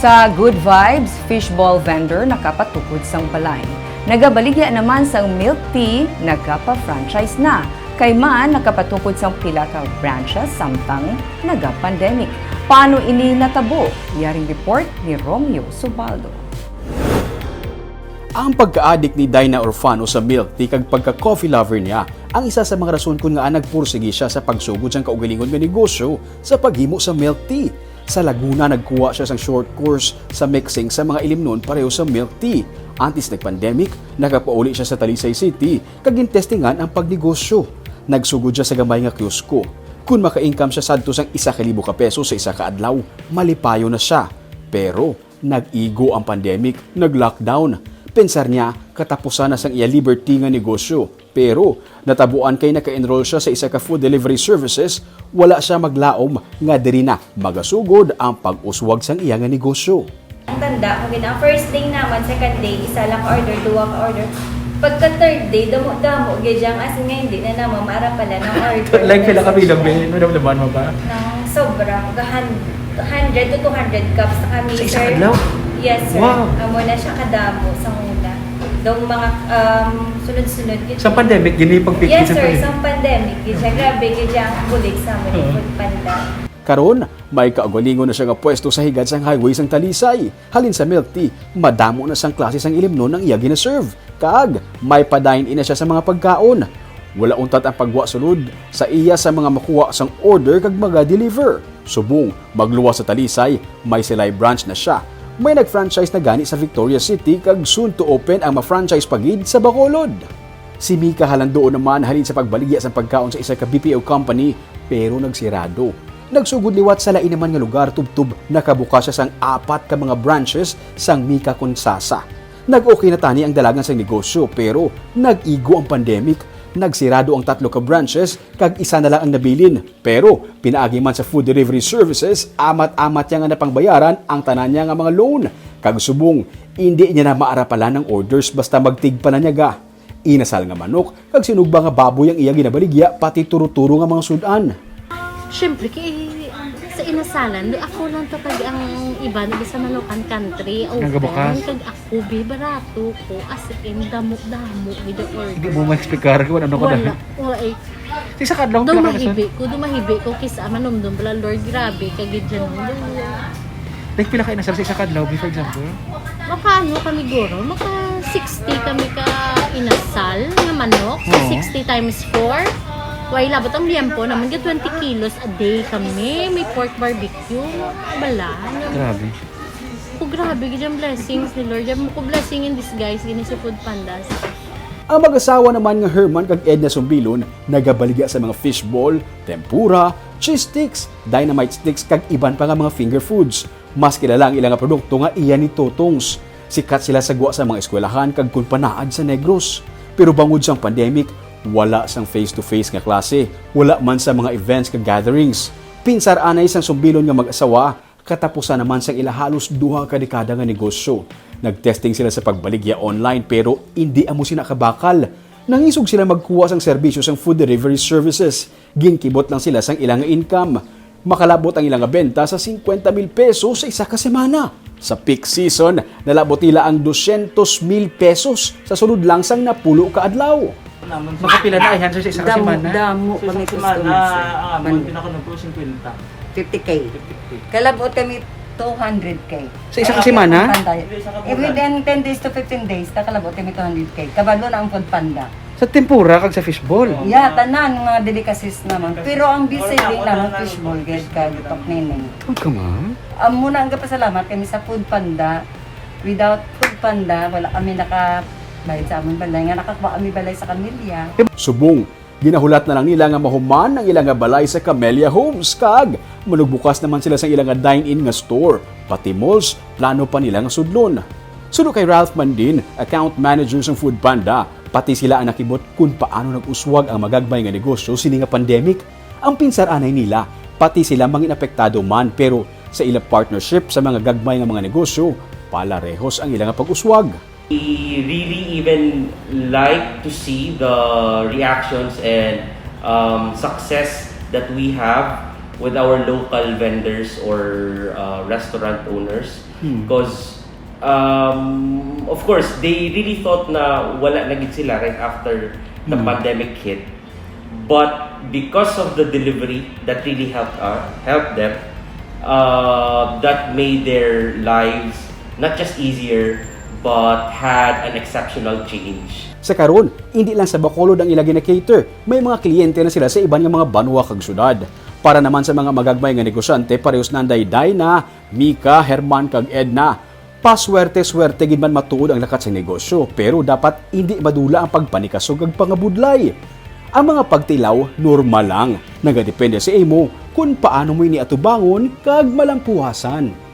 Sa Good Vibes, fishball vendor nakapatukod sang balay. Nagabaligya naman sang milk tea, nagapa-franchise na. Kay man, nakapatukod sang pila ka branches samtang naga-pandemic. Paano ini natabo? Yaring report ni Romeo Subaldo. Ang pagka-addict ni Dinah Orfano sa milk tea kag pagka-coffee lover niya ang isa sa mga rason kung nga nagpursige siya sa pagsugod sang kaugalingon nga negosyo sa paghimo sa milk tea. Sa Laguna, nagkuha siya sang short course sa mixing sa mga ilimnon pareho sa milk tea. Antes nag-pandemic, nagapauli siya sa Talisay City kag gintestingan ang pagnegosyo. Nagsugod siya sa gamay nga kiosko. Kung maka-income siya sadto sang 1,000 ka peso sa isa ka adlaw, malipayo na siya. Pero nag-igo ang pandemic, nag-lockdown. Pensar niya, katapusan na sang iya liberty nga negosyo. Pero natabuan kay naka-enroll siya sa isa ka food delivery services, wala siya maglaom nga diri na magasugod ang pag-uswag sang iya nga negosyo. Ang tanda, ang first day naman, second day, isa lang order, duwa ka order. Pagka third day, damo-damo, gadyang as nga hindi na naman, maara pala ng order. Like pila ka bilang, madam-laman mo ba? Nang sobra, 100 to 200 cups na kami, Sa sir. isang adlaw? Yes, sir. Wow. Amo na siya kadamo sa muna. Daw mga sunod-sunod. Sa pandemic, gini pag-pick Yes, sir, sa pandemic. Gadya, grabe, gadya ang bulik sa amin, food panda. Karon, may kaugalingon na siya nga pwesto sa higad sang highway sang Talisay. Halin sa milk tea, madamo na sang klase sang ilimnon ang iya gina-serve. Kag, may pa-dine-in na siya sa mga pagkaon. Wala untat ang pagwa sulod sa iya sa mga makuha sang order kag maga-deliver. Subong, magluwas sa Talisay, may silay branch na siya. May nag-franchise na gani sa Victoria City kag soon to open ang ma-franchise pagid sa Bacolod. Si Mika Halandoon naman halin sa pagbaligya sa pagkaon sa isa ka BPO company pero nagsirado. Nagsugod liwat sa lain naman nga lugar tubtub nakabuka siya sang 4 ka mga branches sang Mika Consasa. Nag-okay na tani ang dalagan sang negosyo pero nag-igo ang pandemic. Nagsirado ang 3 ka branches kag isa na lang ang nabilin. Pero pinaagi man sa food delivery services, amat-amat niya nga napangbayaran ang tanan niya nga mga loan. Kag subong, hindi niya na maarapalan ng orders basta magtig pa na niya ga. Inasal nga manok, kag sinugba nga baboy ang iya ginabaligya pati turo-turo nga mga sudan. Siyempre, sa inasalan, ako lang tatag ang iba na sa Malocan country. Nagabukas? Kag ako, barato ko, as in, damo-damo, video order. Hindi mo ma-explicar kung ano ko Wala, na. wala eh. Isa ka adlaw pila ka rason? Dumahibi ko, kisa manumdum pala, Lord, grabe, kagid dyan mo. Like pila ka inasal sa isa ka adlaw, for example? Maka kami guro, maka 60 kami ka inasal nga manok, so Oo. 60 times 4. Why labot ang liempo naman, 20 kilos a day kami, may pork barbecue, bala. Grabe. Oh, grabe, ganyan blessings ni Lord. Yan mo ko blessing in disguise, ganyan si Food Pandas. Ang mag-asawa naman nga Herman kag Edna Sumbilon nagabaligya sa mga fishball, tempura, cheese sticks, dynamite sticks kag iban pa nga mga finger foods. Mas kilala ang ilang nga produkto nga iya ni Totongs. Sikat sila sa guwa sa mga eskwelahan kag kun panaad sa Negros. Pero bangod sang pandemic, wala sang face-to-face nga klase, wala man sa mga events kag gatherings. Pinsar anay sang Sumbilon nga mag-asawa, katapusan naman sang ila halos 2 ka dekada nga negosyo. Nagtesting sila sa pagbaligya online pero hindi amo sila kabakal. Nangisog sila magkuha sang serbisyo sang food delivery services. Ginkibot lang sila sang ilang income. Makalabot ang ilang benta sa 50,000 pesos sa isa ka semana. Sa peak season, nalabot nila ang 200,000 pesos sa sulod lang sang napulo ka adlaw. Makapila na ay sa isa ka semana? Damo kami customer, sir. Ang amount pinaka-nag 50. 50K. Kalabot kami 200K. Sa isa ka semana? Within 10 days to 15 days, nakalabot kami 200K. Kabalo na ang food panda. Sa tempura kag sa fishball. Yeah, tanan mga delicacies naman. Pero ang best-selling naman fishball, guys, kagutok nining. Oh, come on. Muna ang kapasalamat kami sa food panda. Without food panda, wala kami nakabayad sa aming balay. Nga nakakuha kami balay sa Camilla. Subong, ginahulat na lang nila nga mahuman ang ilang nga balay sa Camellia Homes kag manugbukas naman sila sa ilang nga dine-in nga store, pati malls, plano pa nila nga sudlon. Suno kay Ralph Mandin, account manager sa Food Panda, pati sila ang nakibot kung paano nag-uswag ang magagmay nga negosyo sini nga pandemic. Ang pinsar-anay nila, pati sila mangin apektado man pero sa ilang partnership sa mga gagmay nga mga negosyo, palarehos ang ilang nga pag-uswag. We really even like to see the reactions and success that we have with our local vendors or restaurant owners because of course they really thought na wala na gid sila right after the pandemic hit, but because of the delivery that really helped them, that made their lives not just easier but had an exceptional change. Sa karon, hindi lang sa Bacolod ang ilagi na cater, may mga kliyente na sila sa iban nga mga banwa kag syudad. Para naman sa mga magagmay nga negosyante, parehas nanday Dina, Mika, Herman kag Edna. Paswerte-swerte gid man matuod ang lakat sa negosyo, pero dapat hindi madula ang pagpanikasog ag pangabudlay. Ang mga pagtilaw normal lang, nagadepende sa imo kung paano mo ini atubangon kag malampuhasan.